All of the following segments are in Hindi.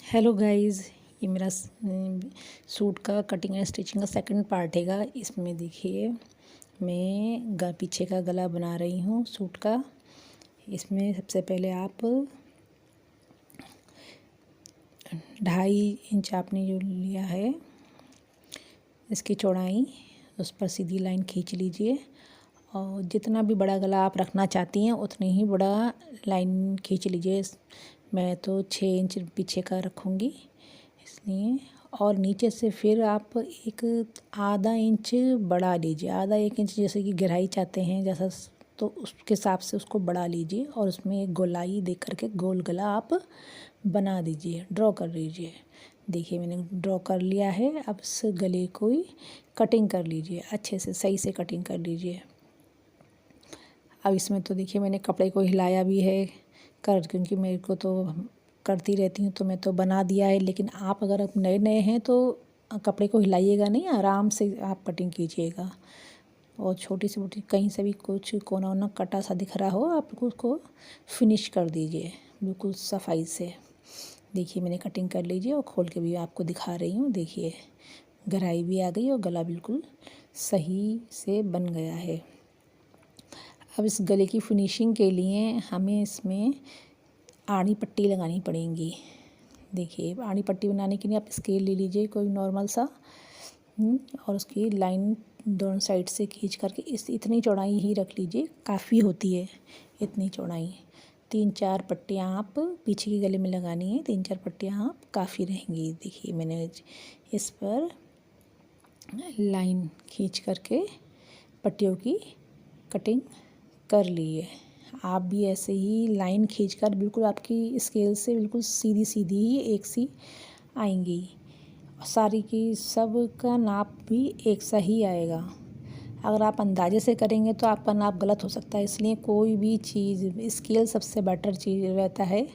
हेलो गाइस, ये मेरा सूट का कटिंग एंड स्टिचिंग का सेकंड पार्ट हैगा। इसमें देखिए मैं पीछे का गला बना रही हूँ सूट का। इसमें सबसे पहले आप 2.5 इंच आपने जो लिया है इसकी चौड़ाई, उस पर सीधी लाइन खींच लीजिए और जितना भी बड़ा गला आप रखना चाहती हैं उतनी ही बड़ा लाइन खींच लीजिए। मैं तो 6 इंच पीछे का रखूँगी इसलिए। और नीचे से फिर आप एक आधा इंच बढ़ा लीजिए, आधा 1 इंच जैसे कि गहराई चाहते हैं जैसा, तो उसके हिसाब से उसको बढ़ा लीजिए और उसमें एक गोलाई दे करके गोल गला आप बना दीजिए, ड्रॉ कर लीजिए। देखिए मैंने ड्रॉ कर लिया है। अब इस गले को ही कटिंग कर लीजिए, अच्छे से सही से कटिंग कर लीजिए। अब इसमें तो देखिए मैंने कपड़े को हिलाया भी है क्योंकि मेरे को तो करती रहती हूँ तो मैं तो बना दिया है। लेकिन आप अगर नए नए हैं तो कपड़े को हिलाइएगा नहीं, आराम से आप कटिंग कीजिएगा। और छोटी सी मोटी कहीं से भी कुछ कोना वोना कटा सा दिख रहा हो आप उसको फिनिश कर दीजिए बिल्कुल सफाई से। देखिए मैंने कटिंग कर लीजिए और खोल के भी आपको दिखा रही हूँ। देखिए गहराई भी आ गई और गला बिल्कुल सही से बन गया है। अब इस गले की फिनिशिंग के लिए हमें इसमें आड़ी पट्टी लगानी पड़ेगी। देखिए आड़ी पट्टी बनाने के लिए आप स्केल ले लीजिए कोई नॉर्मल सा, और उसकी लाइन दोनों साइड से खींच करके इतनी चौड़ाई ही रख लीजिए, काफ़ी होती है इतनी चौड़ाई। 3-4 पट्टियाँ आप पीछे के गले में लगानी है, 3-4 पट्टियाँ आप काफ़ी रहेंगी। देखिए मैंने इस पर लाइन खींच करके पट्टियों की कटिंग कर ली है। आप भी ऐसे ही लाइन खींचकर बिल्कुल आपकी स्केल से बिल्कुल सीधी सीधी ही एक सी आएंगी। सारी की सब का नाप भी एक सा ही आएगा। अगर आप अंदाजे से करेंगे तो आपका नाप गलत हो सकता है, इसलिए कोई भी चीज़ स्केल सबसे बेटर चीज़ रहता है।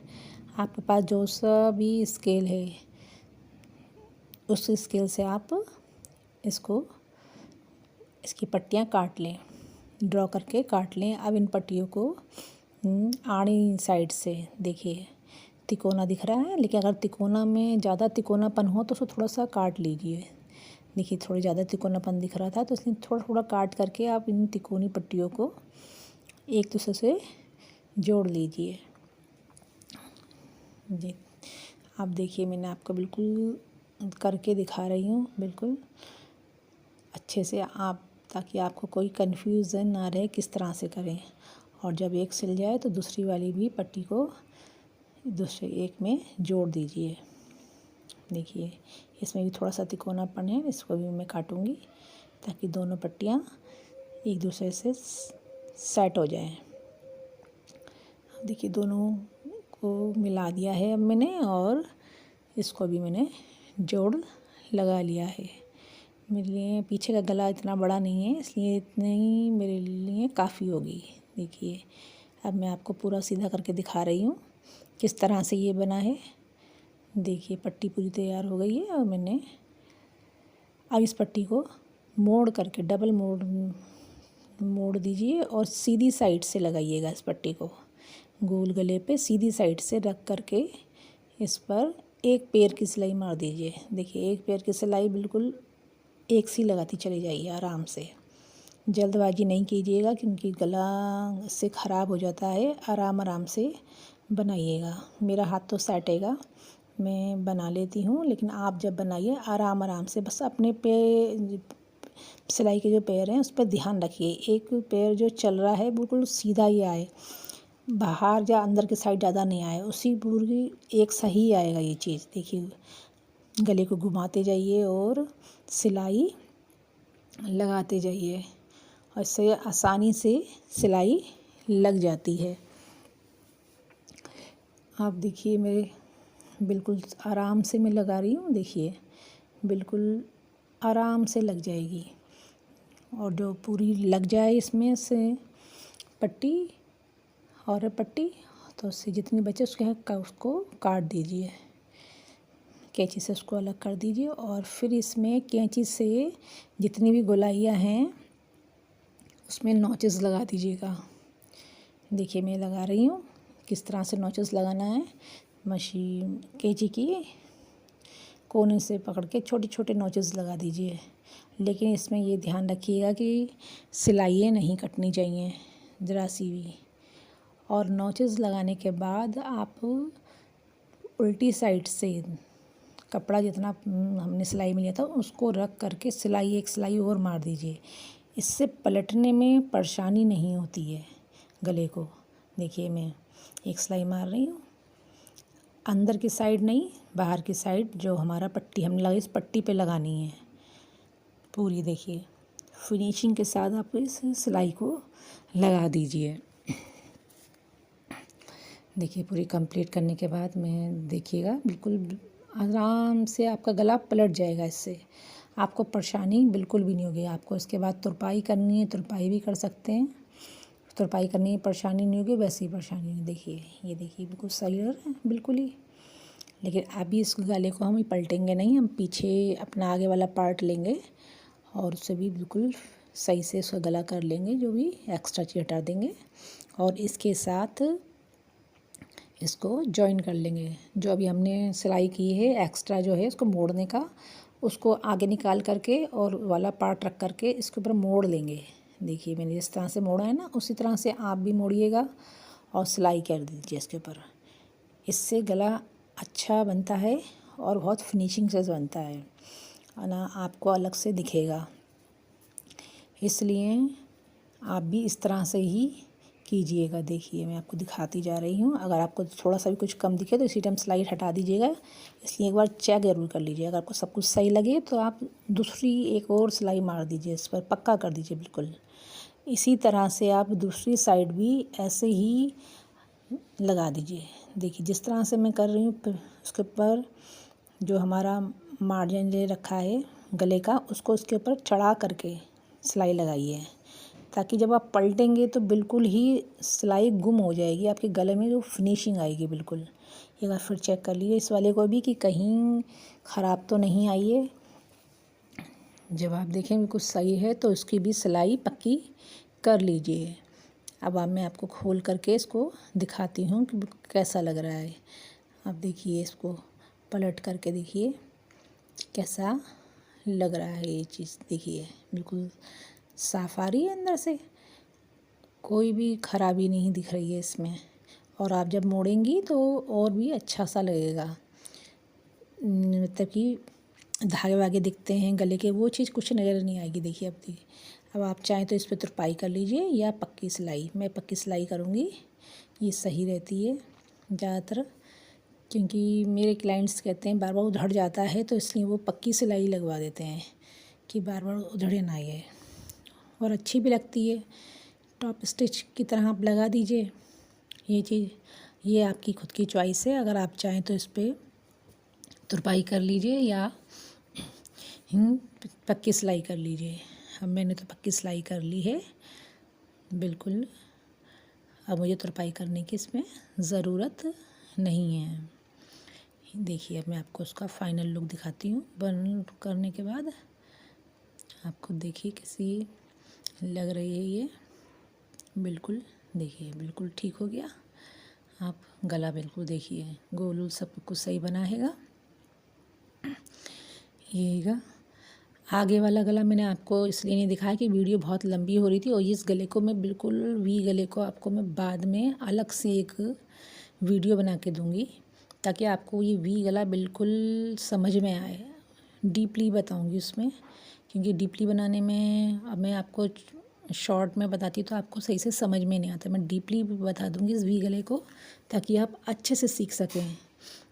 आपके पास जो सा भी स्केल है उस स्केल से आप इसकी पट्टियाँ काट लें, ड्रॉ करके काट लें। अब इन पट्टियों को आड़ी साइड से देखिए तिकोना दिख रहा है, लेकिन अगर तिकोना में ज़्यादा तिकोनापन हो तो उसको थोड़ा सा काट लीजिए। देखिए थोड़ी ज़्यादा तिकोनापन दिख रहा था तो इसलिए थोड़ा थोड़ा काट करके आप इन तिकोनी पट्टियों को एक दूसरे से जोड़ लीजिए। जी आप देखिए मैंने आपको बिल्कुल करके दिखा रही हूँ बिल्कुल अच्छे से, आप ताकि आपको कोई कन्फ्यूज़न ना रहे किस तरह से करें। और जब एक सिल जाए तो दूसरी वाली भी पट्टी को दूसरे एक में जोड़ दीजिए। देखिए इसमें भी थोड़ा सा तिकोनापन है, इसको भी मैं काटूंगी ताकि दोनों पट्टियाँ एक दूसरे से सेट हो जाएं। देखिए दोनों को मिला दिया है अब मैंने, और इसको भी मैंने जोड़ लगा लिया है। मेरे लिए पीछे का गला इतना बड़ा नहीं है, इसलिए इतने ही मेरे लिए काफ़ी होगी। देखिए अब मैं आपको पूरा सीधा करके दिखा रही हूँ किस तरह से ये बना है। देखिए पट्टी पूरी तैयार हो गई है और मैंने अब इस पट्टी को मोड़ करके डबल मोड़ दीजिए और सीधी साइड से लगाइएगा। इस पट्टी को गोल गले पे सीधी साइड से रख करके इस पर एक पैर की सिलाई मार दीजिए। देखिए एक पैर की सिलाई बिल्कुल एक सी लगाती चली जाइए आराम से, जल्दबाजी नहीं कीजिएगा क्योंकि गला से ख़राब हो जाता है। आराम आराम से बनाइएगा। मेरा हाथ तो सैटेगा, मैं बना लेती हूँ, लेकिन आप जब बनाइए आराम आराम से, बस अपने पे सिलाई के जो पैर हैं उस पर ध्यान रखिए। एक पैर जो चल रहा है बिल्कुल सीधा ही आए, बाहर या अंदर के साइड ज़्यादा नहीं आए, उसी पूरी एक सही आएगा ये चीज़। देखिए गले को घुमाते जाइए और सिलाई लगाते जाइए और इससे आसानी से सिलाई लग जाती है। आप देखिए मेरे बिल्कुल आराम से मैं लगा रही हूँ, देखिए बिल्कुल आराम से लग जाएगी। और जो पूरी लग जाए इसमें से पट्टी और पट्टी, तो उससे जितनी बचे उसको काट दीजिए, कैंची से उसको अलग कर दीजिए। और फिर इसमें कैंची से जितनी भी गोलाइयाँ हैं उसमें नॉचेस लगा दीजिएगा। देखिए मैं लगा रही हूँ किस तरह से नॉचेस लगाना है। मशीन कैंची की कोने से पकड़ के छोटे छोटे नोचेस लगा दीजिए। लेकिन इसमें ये ध्यान रखिएगा कि सिलाइयाँ नहीं कटनी चाहिए ज़रा सी भी। और नोचेस लगाने के बाद आप उल्टी साइड से कपड़ा जितना हमने सिलाई में लिया था उसको रख करके सिलाई एक सिलाई और मार दीजिए। इससे पलटने में परेशानी नहीं होती है गले को। देखिए मैं एक सिलाई मार रही हूँ, अंदर की साइड नहीं, बाहर की साइड जो हमारा पट्टी हमने लगाई इस पट्टी पे लगानी है पूरी। देखिए फिनिशिंग के साथ आप इस सिलाई को लगा दीजिए। देखिए पूरी कंप्लीट करने के बाद मैं देखिएगा बिल्कुल आराम से आपका गला पलट जाएगा। इससे आपको परेशानी बिल्कुल भी नहीं होगी। आपको इसके बाद तुरपाई करनी है, तुरपाई भी कर सकते हैं। तुरपाई करनी है, परेशानी नहीं होगी, वैसे ही परेशानी नहीं। देखिए ये देखिए बिल्कुल सही है बिल्कुल ही। लेकिन अभी इस गले को हम पलटेंगे नहीं, हम पीछे अपना आगे वाला पार्ट लेंगे और उससे भी बिल्कुल सही से उसका गला कर लेंगे, जो भी एक्स्ट्रा चीज़ हटा देंगे और इसके साथ इसको जॉइन कर लेंगे। जो अभी हमने सिलाई की है एक्स्ट्रा जो है उसको मोड़ने का, उसको आगे निकाल करके और वाला पार्ट रख करके इसके ऊपर मोड़ लेंगे। देखिए मैंने जिस तरह से मोड़ा है ना उसी तरह से आप भी मोड़िएगा और सिलाई कर दीजिए इसके ऊपर। इससे गला अच्छा बनता है और बहुत फिनिशिंग से बनता है ना, आपको अलग से दिखेगा। इसलिए आप भी इस तरह से ही कीजिएगा। देखिए मैं आपको दिखाती जा रही हूँ। अगर आपको थोड़ा सा भी कुछ कम दिखे तो इसी टाइम स्लाइड हटा दीजिएगा। इसलिए एक बार चेक ज़रूर कर लीजिए। अगर आपको सब कुछ सही लगे तो आप दूसरी एक और सिलाई मार दीजिए, इस पर पक्का कर दीजिए बिल्कुल। इसी तरह से आप दूसरी साइड भी ऐसे ही लगा दीजिए। देखिए जिस तरह से मैं कर रही हूँ उसके ऊपर जो हमारा मार्जिन ले रखा है गले का उसको उसके ऊपर चढ़ा करके सिलाई लगाइए, ताकि जब आप पलटेंगे तो बिल्कुल ही सिलाई गुम हो जाएगी, आपके गले में जो फिनिशिंग आएगी बिल्कुल। एक बार फिर चेक कर लीजिए इस वाले को भी कि कहीं ख़राब तो नहीं आई है। जब आप देखें बिल्कुल सही है तो इसकी भी सिलाई पक्की कर लीजिए। अब मैं आपको खोल करके इसको दिखाती हूँ कि कैसा लग रहा है। अब देखिए इसको पलट करके देखिए कैसा लग रहा है ये चीज़। देखिए बिल्कुल साफ आ रही है, अंदर से कोई भी खराबी नहीं दिख रही है इसमें। और आप जब मोड़ेंगी तो और भी अच्छा सा लगेगा, मतलब कि धागे वागे दिखते हैं गले के, वो चीज़ कुछ नज़र नहीं आएगी। देखिए अब आप चाहें तो इस पर तुरपाई कर लीजिए या पक्की सिलाई। मैं पक्की सिलाई करूँगी, ये सही रहती है ज़्यादातर, क्योंकि मेरे क्लाइंट्स कहते हैं बार बार उधड़ जाता है, तो इसलिए वो पक्की सिलाई लगवा देते हैं कि बार बार उधड़े ना ये, और अच्छी भी लगती है। टॉप स्टिच की तरह आप लगा दीजिए। ये चीज़ ये आपकी खुद की चॉइस है। अगर आप चाहें तो इस पर तुरपाई कर लीजिए या पक्की सिलाई कर लीजिए। अब मैंने तो पक्की सिलाई कर ली है बिल्कुल। अब मुझे तुरपाई करने की इसमें ज़रूरत नहीं है। देखिए अब मैं आपको उसका फाइनल लुक दिखाती हूँ बन करने के बाद। आपको देखिए कैसी लग रही है ये, बिल्कुल देखिए बिल्कुल ठीक हो गया। आप गला बिल्कुल देखिए गोल सब कुछ सही बना हैगा। यहीगा आगे वाला गला मैंने आपको इसलिए नहीं दिखाया कि वीडियो बहुत लंबी हो रही थी, और इस गले को मैं बिल्कुल वी गले को आपको मैं बाद में अलग से एक वीडियो बना के दूँगी, ताकि आपको ये वी गला बिल्कुल समझ में आए। डीपली बताऊँगी उसमें, क्योंकि डीपली बनाने में अब मैं आपको शॉर्ट में बताती तो आपको सही से समझ में नहीं आता। मैं डीपली बता दूँगी इस वी गले को, ताकि आप अच्छे से सीख सकें।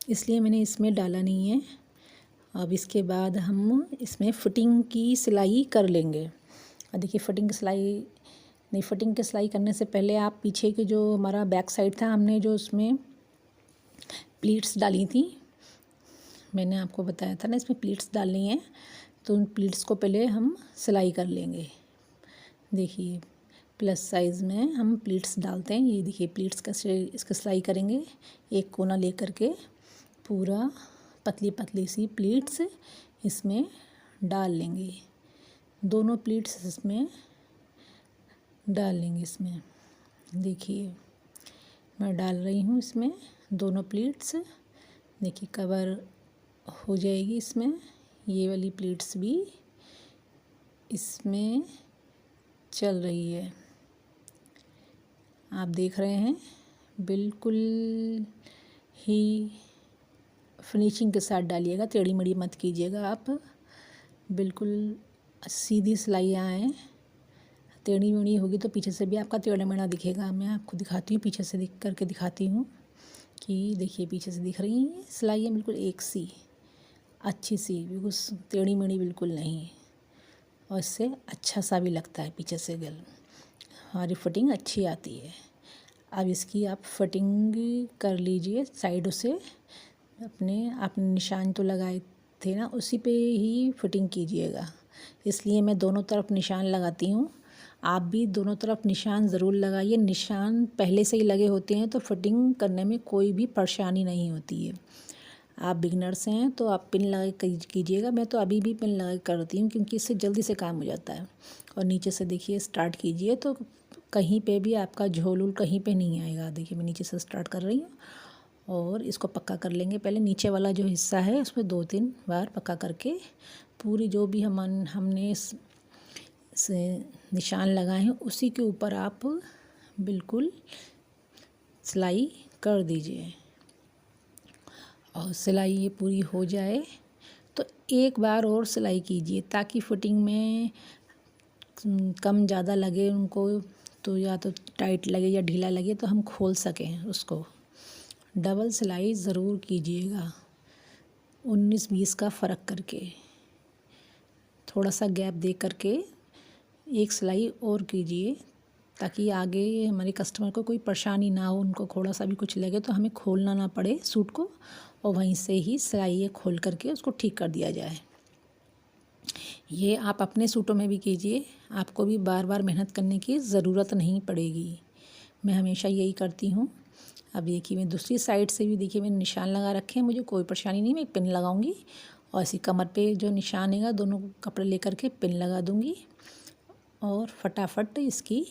इसलिए मैंने इसमें डाला नहीं है। अब इसके बाद हम इसमें फ़िटिंग की सिलाई कर लेंगे। और देखिए फ़िटिंग की सिलाई करने से पहले आप पीछे के जो हमारा बैक साइड था, हमने जो उसमें प्लीट्स डाली थी, मैंने आपको बताया था ना इसमें प्लीट्स डालनी है, तो उन प्लीट्स को पहले हम सिलाई कर लेंगे। देखिए प्लस साइज़ में हम प्लीट्स डालते हैं। ये देखिए प्लीट्स का इसका सिलाई करेंगे, एक कोना लेकर के पूरा पतली पतली सी प्लीट्स इसमें डाल लेंगे। दोनों प्लीट्स इसमें डाल लेंगे। इसमें देखिए मैं डाल रही हूँ इसमें दोनों प्लीट्स। देखिए कवर हो जाएगी इसमें। ये वाली प्लेट्स भी इसमें चल रही है, आप देख रहे हैं। बिल्कुल ही फिनिशिंग के साथ डालिएगा, टेढ़ी मेढ़ी मत कीजिएगा आप। बिल्कुल सीधी सिलाइयाँ आएँ, टेढ़ी मेढ़ी होगी तो पीछे से भी आपका टेढ़ा मेढ़ा दिखेगा। मैं आपको दिखाती हूँ, पीछे से करके दिखाती हूँ कि देखिए पीछे से दिख रही हैं सिलाइयाँ बिल्कुल एक सी, अच्छी सी, बिल्कुल टेढ़ी मेढ़ी बिल्कुल नहीं। और इससे अच्छा सा भी लगता है पीछे से गल, हमारी फिटिंग अच्छी आती है। अब इसकी आप फिटिंग कर लीजिए साइडों से। आपने निशान तो लगाए थे ना, उसी पे ही फिटिंग कीजिएगा, इसलिए मैं दोनों तरफ निशान लगाती हूँ। आप भी दोनों तरफ निशान ज़रूर लगाइए। निशान पहले से ही लगे होते हैं तो फिटिंग करने में कोई भी परेशानी नहीं होती है। आप बिगनर्स हैं तो आप पिन लगा कीजिएगा, मैं तो अभी भी पिन लगा करती हूँ क्योंकि इससे जल्दी से काम हो जाता है। और नीचे से देखिए स्टार्ट कीजिए तो कहीं पे भी आपका झोल उल कहीं पे नहीं आएगा। देखिए मैं नीचे से स्टार्ट कर रही हूँ और इसको पक्का कर लेंगे। पहले नीचे वाला जो हिस्सा है उसमें 2-3 बार पक्का करके पूरी जो भी हमने से निशान लगाए हैं उसी के ऊपर आप बिल्कुल सिलाई कर दीजिए। और सिलाई ये पूरी हो जाए तो एक बार और सिलाई कीजिए ताकि फिटिंग में कम ज़्यादा लगे उनको, तो या तो टाइट लगे या ढीला लगे तो हम खोल सकें उसको। डबल सिलाई ज़रूर कीजिएगा, 19-20 का फ़र्क करके, थोड़ा सा गैप दे करके एक सिलाई और कीजिए ताकि आगे हमारे कस्टमर को कोई परेशानी ना हो। उनको थोड़ा सा भी कुछ लगे तो हमें खोलना ना पड़े सूट को, और वहीं से ही सिलाई खोल करके उसको ठीक कर दिया जाए। ये आप अपने सूटों में भी कीजिए, आपको भी बार बार मेहनत करने की ज़रूरत नहीं पड़ेगी। मैं हमेशा यही करती हूँ। अब देखिए मैं दूसरी साइड से भी देखिए मैंने निशान लगा रखे हैं, मुझे कोई परेशानी नहीं। मैं एक पिन लगाऊंगी और ऐसी कमर पे जो निशान है दोनों कपड़े लेकर के पिन लगा दूंगी और फटाफट इसकी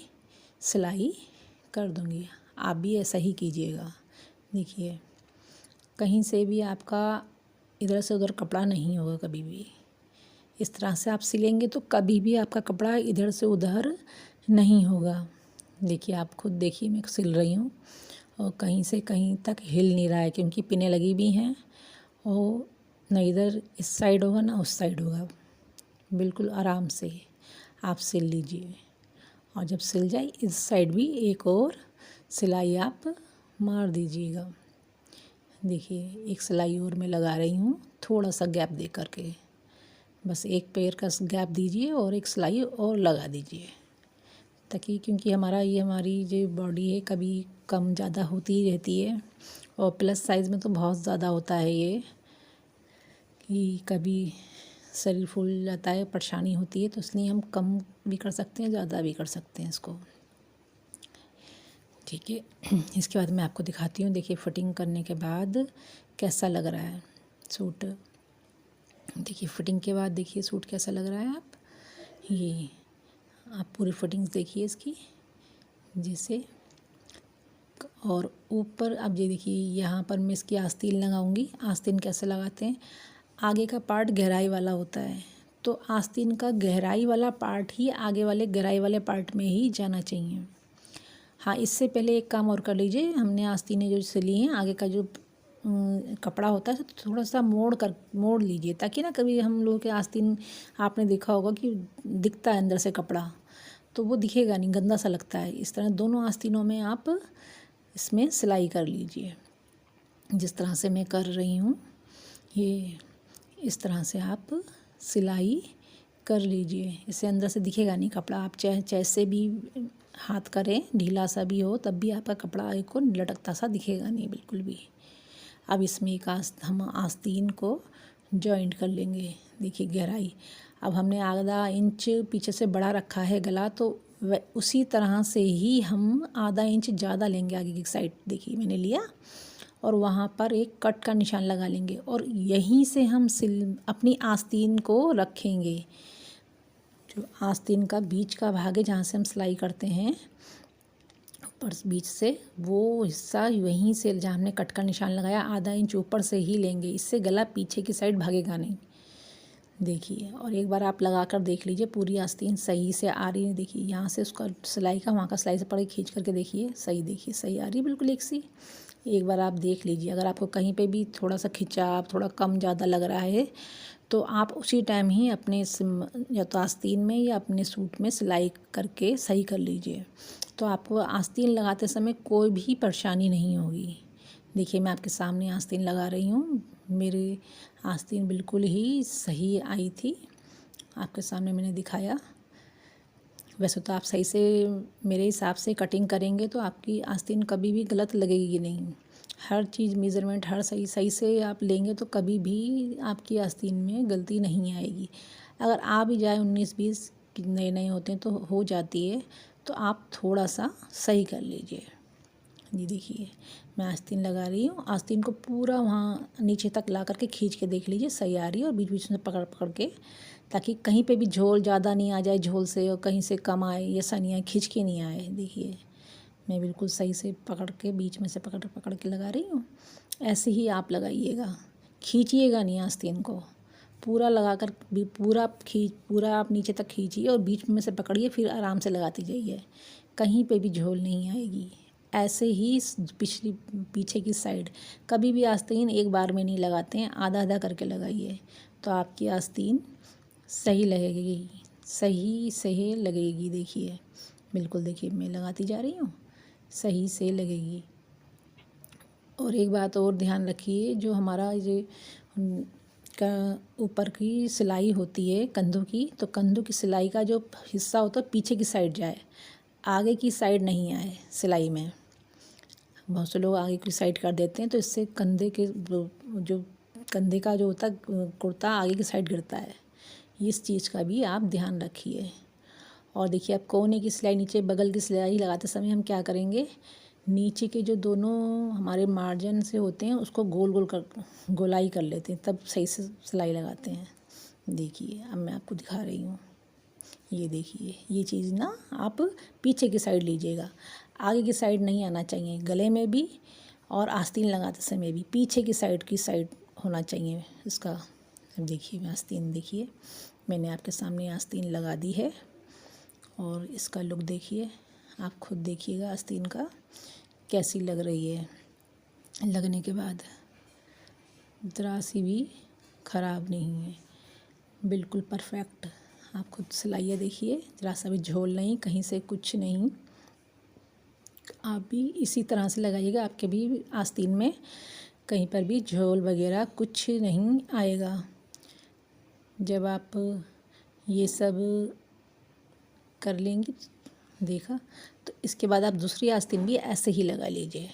सिलाई कर दूंगी। आप भी ऐसा ही कीजिएगा। देखिए कहीं से भी आपका इधर से उधर कपड़ा नहीं होगा कभी भी। इस तरह से आप सिलेंगे तो कभी भी आपका कपड़ा इधर से उधर नहीं होगा। देखिए आप खुद देखिए मैं सिल रही हूँ और कहीं से कहीं तक हिल नहीं रहा है क्योंकि पिनें लगी भी हैं और न इधर इस साइड होगा ना उस साइड होगा। बिल्कुल आराम से आप सिल लीजिए और जब सिल जाए इस साइड भी एक और सिलाई आप मार दीजिएगा। देखिए एक सिलाई और मैं लगा रही हूँ थोड़ा सा गैप दे करके, बस एक पैर का गैप दीजिए और एक सिलाई और लगा दीजिए ताकि क्योंकि हमारी जो बॉडी है कभी कम ज़्यादा होती ही रहती है और प्लस साइज़ में तो बहुत ज़्यादा होता है ये कि कभी शरीर फूल जाता है, परेशानी होती है, तो इसलिए हम कम भी कर सकते हैं ज़्यादा भी कर सकते हैं इसको। ठीक है इसके बाद मैं आपको दिखाती हूँ। देखिए फिटिंग करने के बाद कैसा लग रहा है सूट। देखिए फिटिंग के बाद देखिए सूट कैसा लग रहा है। ये आप पूरी फिटिंग्स देखिए इसकी जैसे, और ऊपर अब ये देखिए यहाँ पर मैं इसकी आस्तीन लगाऊंगी। आस्तीन कैसे लगाते हैं, आगे का पार्ट गहराई वाला होता है तो आस्तीन का गहराई वाला पार्ट ही आगे वाले गहराई वाले पार्ट में ही जाना चाहिए। हाँ इससे पहले एक काम और कर लीजिए, हमने आस्तीनें जो सिली हैं आगे का जो कपड़ा होता है तो थोड़ा सा मोड़ लीजिए ताकि ना कभी हम लोगों के आस्तीन आपने देखा होगा कि दिखता है अंदर से कपड़ा तो वो दिखेगा नहीं, गंदा सा लगता है। इस तरह दोनों आस्तीनों में आप इसमें सिलाई कर लीजिए जिस तरह से मैं कर रही हूँ। ये इस तरह से आप सिलाई कर लीजिए, इससे अंदर से दिखेगा नहीं कपड़ा। आप चाहे जैसे भी हाथ करें ढीला सा भी हो तब भी आपका कपड़ा को लटकता सा दिखेगा नहीं बिल्कुल भी। अब इसमें एक हम आस्तीन को जॉइंट कर लेंगे। देखिए गहराई अब हमने आधा इंच पीछे से बढ़ा रखा है गला, तो उसी तरह से ही हम आधा इंच ज़्यादा लेंगे आगे की साइड। देखिए मैंने लिया और वहाँ पर एक कट का निशान लगा लेंगे और यहीं से हम अपनी आस्तीन को रखेंगे। जो आस्तीन का बीच का भाग है जहाँ से हम सिलाई करते हैं पर बीच से वो हिस्सा वहीं से जहाँ हमने कट का निशान लगाया आधा इंच ऊपर से ही लेंगे, इससे गला पीछे की साइड भागेगा नहीं। देखिए, और एक बार आप लगा कर देख लीजिए पूरी आस्तीन सही से आ रही है। देखिए यहाँ से उसका सिलाई का वहाँ का सिलाई से पड़े खींच करके देखिए, सही देखिए सही आ रही है बिल्कुल एक सी। एक बार आप देख लीजिए, अगर आपको कहीं पे भी थोड़ा सा खिंचाव थोड़ा कम ज़्यादा लग रहा है तो आप उसी टाइम ही अपने या तो आस्तीन में या अपने सूट में सिलाई करके सही कर लीजिए, तो आपको आस्तीन लगाते समय कोई भी परेशानी नहीं होगी। देखिए मैं आपके सामने आस्तीन लगा रही हूँ, मेरी आस्तीन बिल्कुल ही सही आई थी, आपके सामने मैंने दिखाया। वैसे तो आप सही से मेरे हिसाब से कटिंग करेंगे तो आपकी आस्तीन कभी भी गलत लगेगी नहीं। हर चीज़ मेज़रमेंट हर सही सही से आप लेंगे तो कभी भी आपकी आस्तीन में गलती नहीं आएगी। अगर आ भी जाए 19-20 नए नए होते हैं तो हो जाती है, तो आप थोड़ा सा सही कर लीजिए। ये देखिए मैं आस्तीन लगा रही हूँ, आस्तीन को पूरा वहाँ नीचे तक ला करके खींच के देख लीजिए सही आ रही है, और बीच बीच में पकड़ पकड़ के, ताकि कहीं पे भी झोल ज़्यादा नहीं आ जाए झोल से और कहीं से कम आए, ऐसा नहीं आए, खींच के नहीं आए। देखिए मैं बिल्कुल सही से पकड़ के बीच में से पकड़ पकड़ के लगा रही हूँ। ऐसे ही आप लगाइएगा, खींचिएगा नहीं आस्तीन को, पूरा लगा कर भी पूरा आप नीचे तक खींचिए और बीच में से पकड़िए, फिर आराम से लगाती जाइए, कहीं पे भी झोल नहीं आएगी। ऐसे ही पीछे की साइड कभी भी आस्तीन एक बार में नहीं लगाते हैं, आधा आधा करके लगाइए, तो आपकी आस्तीन सही लगेगी, सही सही लगेगी। देखिए बिल्कुल, देखिए मैं लगाती जा रही हूँ, सही से लगेगी। और एक बात और ध्यान रखिए, जो हमारा ये का ऊपर की सिलाई होती है कंधों की, तो कंधों की सिलाई का जो हिस्सा होता है पीछे की साइड जाए, आगे की साइड नहीं आए सिलाई में। बहुत से लोग आगे की साइड कर देते हैं, तो इससे कंधे के जो कंधे का जो होता है कुर्ता आगे की साइड गिरता है, इस चीज़ का भी आप ध्यान रखिए। और देखिए अब कोने की सिलाई, नीचे बगल की सिलाई लगाते समय हम क्या करेंगे, नीचे के जो दोनों हमारे मार्जिन से होते हैं उसको गोल गोल कर गोलाई कर लेते हैं, तब सही से सिलाई लगाते हैं। देखिए अब मैं आपको दिखा रही हूँ, ये देखिए ये चीज़ ना आप पीछे की साइड लीजिएगा, आगे की साइड नहीं आना चाहिए, गले में भी और आस्तीन लगाते समय भी पीछे की साइड होना चाहिए इसका। अब देखिए मैं आस्तीन, देखिए मैंने आपके सामने आस्तीन लगा दी है, और इसका लुक देखिए, आप खुद देखिएगा आस्तीन का कैसी लग रही है। लगने के बाद ज़रा सी भी ख़राब नहीं है, बिल्कुल परफेक्ट। आप खुद सिलाइए, देखिए ज़रा सा भी झोल नहीं, कहीं से कुछ नहीं। आप भी इसी तरह से लगाइएगा, आपके भी आस्तीन में कहीं पर भी झोल वगैरह कुछ नहीं आएगा। जब आप ये सब कर लेंगी, देखा, तो इसके बाद आप दूसरी आस्तीन भी ऐसे ही लगा लीजिए।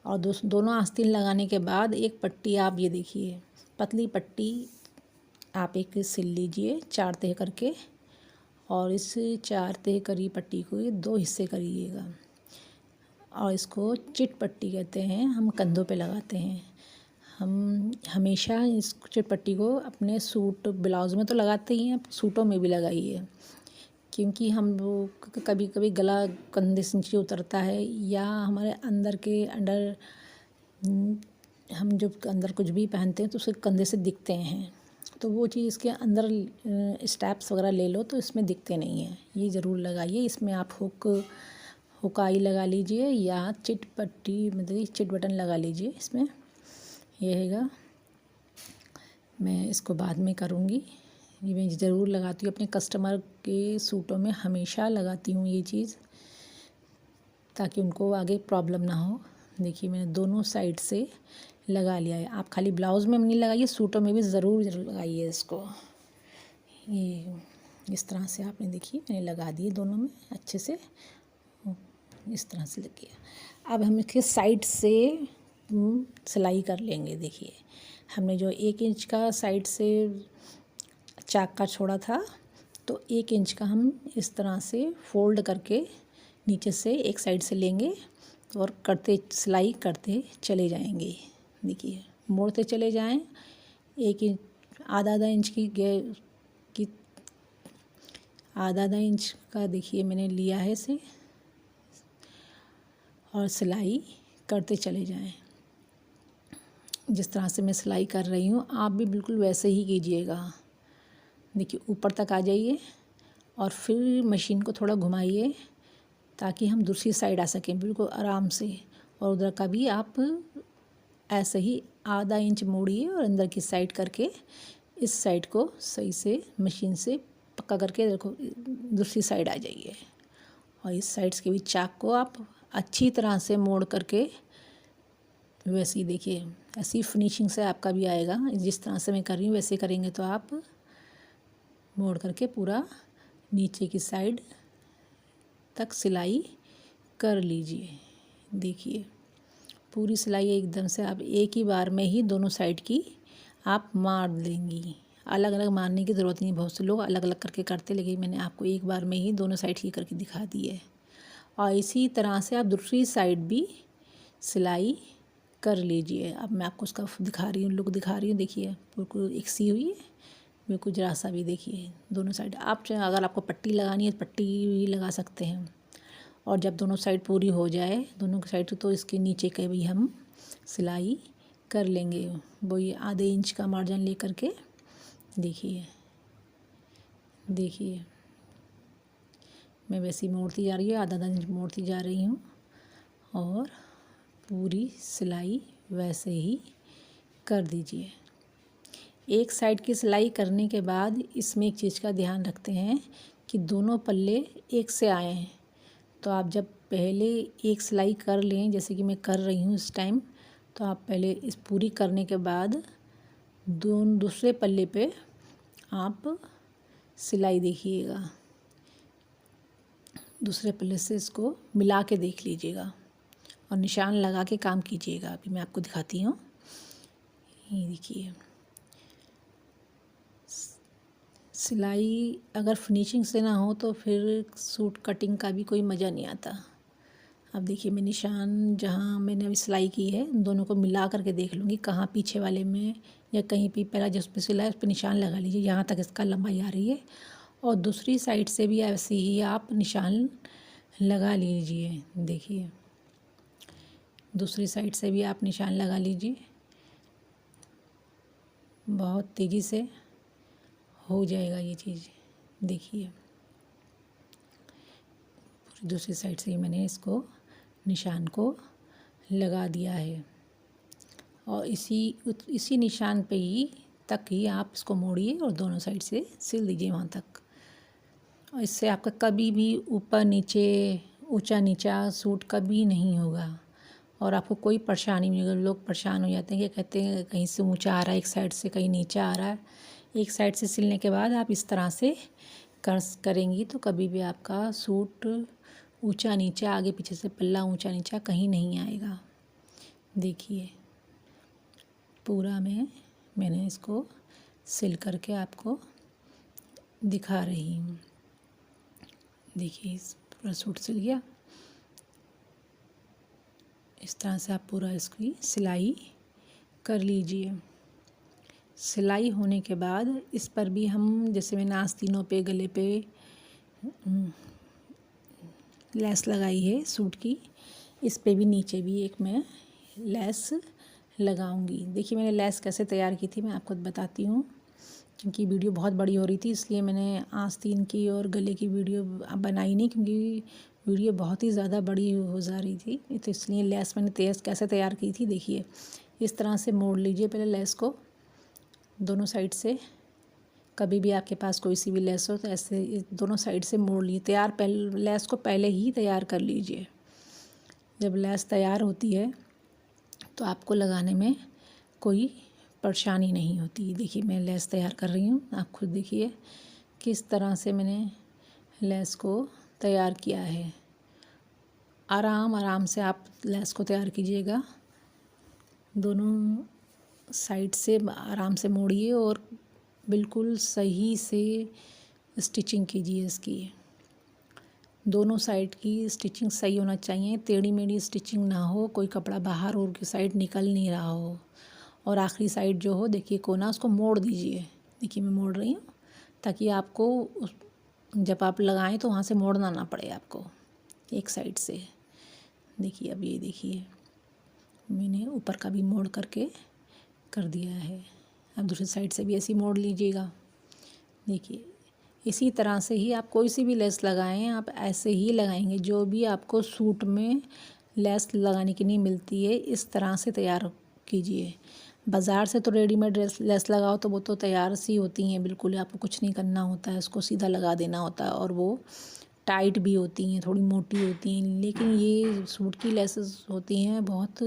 और दोनों आस्तीन लगाने के बाद एक पट्टी, आप ये देखिए पतली पट्टी आप एक सिल लीजिए 4 तह करके, और इस 4 तह करी पट्टी को 2 हिस्से करिएगा, और इसको चिट पट्टी कहते हैं, हम कंधों पे लगाते हैं। हम हमेशा इस चिट पट्टी को अपने सूट ब्लाउज़ में तो लगाते ही हैं, सूटों में भी लगाइए, क्योंकि हम लोग कभी कभी गला कंधे से नीचे उतरता है, या हमारे अंदर के अंडर हम जो अंदर कुछ भी पहनते हैं तो उसके कंधे से दिखते हैं, तो वो चीज़ इसके अंदर स्टेप्स वगैरह ले लो तो इसमें दिखते नहीं हैं। ये ज़रूर लगाइए, इसमें आप हुकाई लगा लीजिए या चिट पट्टी मतलब चिट बटन लगा लीजिए इसमें, ये हैगा। मैं इसको बाद में करूँगी, ये मैं ज़रूर लगाती हूँ अपने कस्टमर के सूटों में, हमेशा लगाती हूँ ये चीज़, ताकि उनको आगे प्रॉब्लम ना हो। देखिए मैंने दोनों साइड से लगा लिया है। आप खाली ब्लाउज़ में नहीं लगाइए, सूटों में भी ज़रूर लगाइए इसको। ये इस तरह से आपने देखिए मैंने लगा दिए दोनों में अच्छे से, इस तरह से लग गया। अब हम इसके साइड से सिलाई कर लेंगे। देखिए हमने जो 1 इंच का साइड से चाक का छोड़ा था, तो 1 इंच का हम इस तरह से फोल्ड करके नीचे से एक साइड से लेंगे और सिलाई करते चले जाएंगे। देखिए मोड़ते चले जाएं, 1 इंच आधा इंच की आधा इंच का देखिए मैंने लिया है इसे, और सिलाई करते चले जाएं। जिस तरह से मैं सिलाई कर रही हूँ आप भी बिल्कुल वैसे ही कीजिएगा। देखिए ऊपर तक आ जाइए और फिर मशीन को थोड़ा घुमाइए ताकि हम दूसरी साइड आ सकें बिल्कुल आराम से। और उधर का भी आप ऐसे ही आधा इंच मोड़िए और अंदर की साइड करके इस साइड को सही से मशीन से पक्का करके देखो दूसरी साइड आ जाइए। और इस साइड्स के भी चाक को आप अच्छी तरह से मोड़ करके वैसे ही देखिए ऐसी फिनिशिंग से आपका भी आएगा। जिस तरह से मैं कर रही हूँ वैसे करेंगे तो आप मोड़ करके पूरा नीचे की साइड तक सिलाई कर लीजिए। देखिए पूरी सिलाई एकदम से आप एक ही बार में ही दोनों साइड की आप मार देंगी। अलग अलग मारने की ज़रूरत नहीं, बहुत से लोग अलग अलग करके करते, लेकिन मैंने आपको एक बार में ही दोनों साइड की करके दिखा दी है। और इसी तरह से आप दूसरी साइड भी सिलाई कर लीजिए। अब मैं आपको उसका दिखा रही हूँ, लुक दिखा रही हूँ। देखिए बिल्कुल एक सी हुई है, बिल्कुल जरा सा भी देखिए दोनों साइड। आप चाहे अगर आपको पट्टी लगानी है तो पट्टी भी लगा सकते हैं। और जब दोनों साइड पूरी हो जाए दोनों की साइड तो इसके नीचे के भी हम सिलाई कर लेंगे। वो ये आधे इंच का मार्जिन ले करके देखिए देखिए मैं वैसी मोड़ती जा रही हूँ, आधा आधा इंच मोड़ती जा रही हूँ और पूरी सिलाई वैसे ही कर दीजिए। एक साइड की सिलाई करने के बाद इसमें एक चीज़ का ध्यान रखते हैं कि दोनों पल्ले एक से आएँ। तो आप जब पहले एक सिलाई कर लें जैसे कि मैं कर रही हूँ इस टाइम, तो आप पहले इस पूरी करने के बाद दूसरे पल्ले पे आप सिलाई देखिएगा, दूसरे पल्ले से इसको मिला के देख लीजिएगा और निशान लगा के काम कीजिएगा। अभी मैं आपको दिखाती हूँ। ये देखिए सिलाई अगर फिनिशिंग से ना हो तो फिर सूट कटिंग का भी कोई मज़ा नहीं आता। अब देखिए मैं निशान जहाँ मैंने अभी सिलाई की है दोनों को मिला करके देख लूँगी कहाँ पीछे वाले में या कहीं भी पहला जिस पे सिलाई उस पर निशान लगा लीजिए यहाँ तक इसका लंबाई आ रही है। और दूसरी साइड से भी ऐसे ही आप निशान लगा लीजिए। देखिए दूसरी साइड से भी आप निशान लगा लीजिए, बहुत तेज़ी से हो जाएगा ये चीज़। देखिए दूसरी साइड से ही मैंने इसको निशान को लगा दिया है और इसी निशान पे ही तक ही आप इसको मोड़िए और दोनों साइड से सिल दीजिए वहाँ तक। और इससे आपका कभी भी ऊपर नीचे ऊंचा नीचा सूट कभी नहीं होगा और आपको कोई परेशानी नहीं होगी। लोग परेशान हो जाते हैं कि कहते हैं कहीं से ऊंचा आ रहा है एक साइड से, कहीं नीचा आ रहा है। एक साइड से सिलने के बाद आप इस तरह से करेंगी तो कभी भी आपका सूट ऊंचा नीचा आगे पीछे से पल्ला ऊंचा नीचा कहीं नहीं आएगा। देखिए पूरा मैंने इसको सिल करके आपको दिखा रही हूँ। देखिए पूरा सूट सिल गया। इस तरह से आप पूरा इसकी सिलाई कर लीजिए। सिलाई होने के बाद इस पर भी हम जैसे मैंने आस्तीनों पे गले पे लेस लगाई है सूट की, इस पे भी नीचे भी एक मैं लेस लगाऊंगी। देखिए मैंने लेस कैसे तैयार की थी मैं आपको बताती हूँ, क्योंकि वीडियो बहुत बड़ी हो रही थी इसलिए मैंने आस्तीन की और गले की वीडियो बनाई नहीं, क्योंकि वीडियो बहुत ही ज़्यादा बड़ी हो जा रही थी, तो इसलिए लेस मैंने कैसे तैयार की थी। देखिए इस तरह से मोड़ लीजिए पहले लेस को दोनों साइड से। कभी भी आपके पास कोई सी भी लेस हो तो ऐसे दोनों साइड से मोड़ लीजिए। लेस को पहले ही तैयार कर लीजिए। जब लेस तैयार होती है तो आपको लगाने में कोई परेशानी नहीं होती। देखिए मैं लेस तैयार कर रही हूँ, आप खुद देखिए किस तरह से मैंने लेस को तैयार किया है। आराम से आप लेस को तैयार कीजिएगा, दोनों साइड से आराम से मोड़िए और बिल्कुल सही से स्टिचिंग कीजिए इसकी। दोनों साइड की स्टिचिंग सही होना चाहिए, टेढ़ी मेढ़ी स्टिचिंग ना हो, कोई कपड़ा बाहर और की साइड निकल नहीं रहा हो। और आखिरी साइड जो हो देखिए कोना उसको मोड़ दीजिए। देखिए मैं मोड़ रही हूँ ताकि आपको जब आप लगाएं तो वहाँ से मोड़ना ना पड़े आपको एक साइड से। देखिए अब ये देखिए मैंने ऊपर का भी मोड़ करके कर दिया है। अब दूसरी साइड से भी ऐसे मोड़ लीजिएगा। देखिए इसी तरह से ही आप कोई सी भी लेस लगाएं, आप ऐसे ही लगाएंगे। जो भी आपको सूट में लेस लगाने की नहीं मिलती है, इस तरह से तैयार कीजिए। बाज़ार से तो रेडीमेड लेस लगाओ तो वो तो तैयार सी होती हैं बिल्कुल, आपको कुछ नहीं करना होता है, उसको सीधा लगा देना होता है और वो टाइट भी होती हैं, थोड़ी मोटी होती हैं। लेकिन ये सूट की लेसेस होती हैं बहुत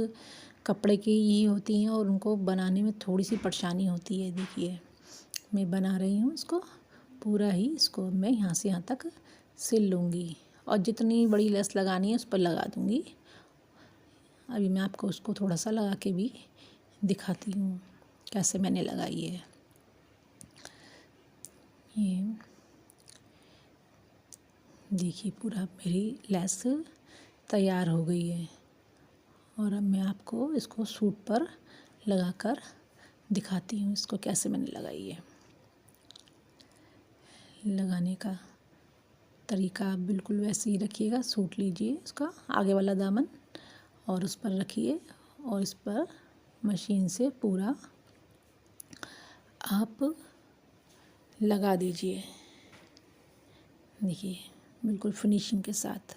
कपड़े की ही होती हैं और उनको बनाने में थोड़ी सी परेशानी होती है। देखिए मैं बना रही हूँ इसको पूरा ही, इसको मैं यहाँ से यहाँ तक सिल लूँगी और जितनी बड़ी लेस लगानी है उस पर लगा दूँगी। अभी मैं आपको उसको थोड़ा सा लगा के भी दिखाती हूँ कैसे मैंने लगाई है। ये देखिए पूरा मेरी लेस तैयार हो गई है और अब मैं आपको इसको सूट पर लगाकर दिखाती हूँ इसको कैसे मैंने लगाई है। लगाने का तरीका आप बिल्कुल वैसे ही रखिएगा। सूट लीजिए इसका आगे वाला दामन और उस पर रखिए और इस पर मशीन से पूरा आप लगा दीजिए। देखिए बिल्कुल फिनिशिंग के साथ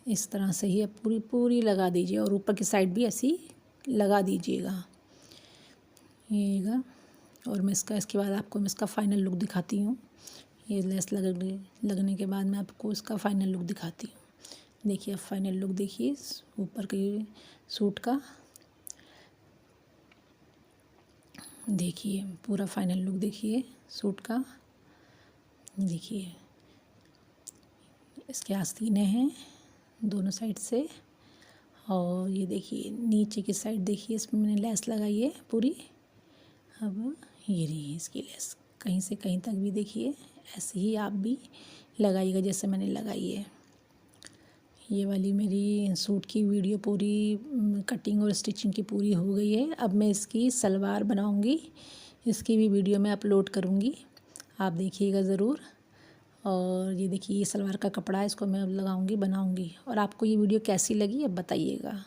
इस तरह से ही आप पूरी पूरी लगा दीजिए और ऊपर की साइड भी ऐसी लगा दीजिएगा और मैं इसके बाद आपको मैं इसका फ़ाइनल लुक दिखाती हूँ। ये लेस लगने के बाद मैं आपको इसका फ़ाइनल लुक दिखाती हूँ। देखिए अब फाइनल लुक देखिए ऊपर के सूट का। देखिए पूरा फाइनल लुक देखिए सूट का। देखिए इसके आस्तीने हैं दोनों साइड से और ये देखिए नीचे की साइड देखिए इसमें मैंने लेस लगाई है पूरी। अब ये रही इसकी लेस, कहीं से कहीं तक भी देखिए ऐसे ही आप भी लगाइएगा जैसे मैंने लगाई है। ये वाली मेरी सूट की वीडियो पूरी कटिंग और स्टिचिंग की पूरी हो गई है। अब मैं इसकी सलवार बनाऊंगी, इसकी भी वीडियो मैं अपलोड करूंगी, आप देखिएगा ज़रूर। और ये देखिए ये सलवार का कपड़ा है, इसको मैं अब लगाऊंगी बनाऊंगी। और आपको ये वीडियो कैसी लगी अब बताइएगा।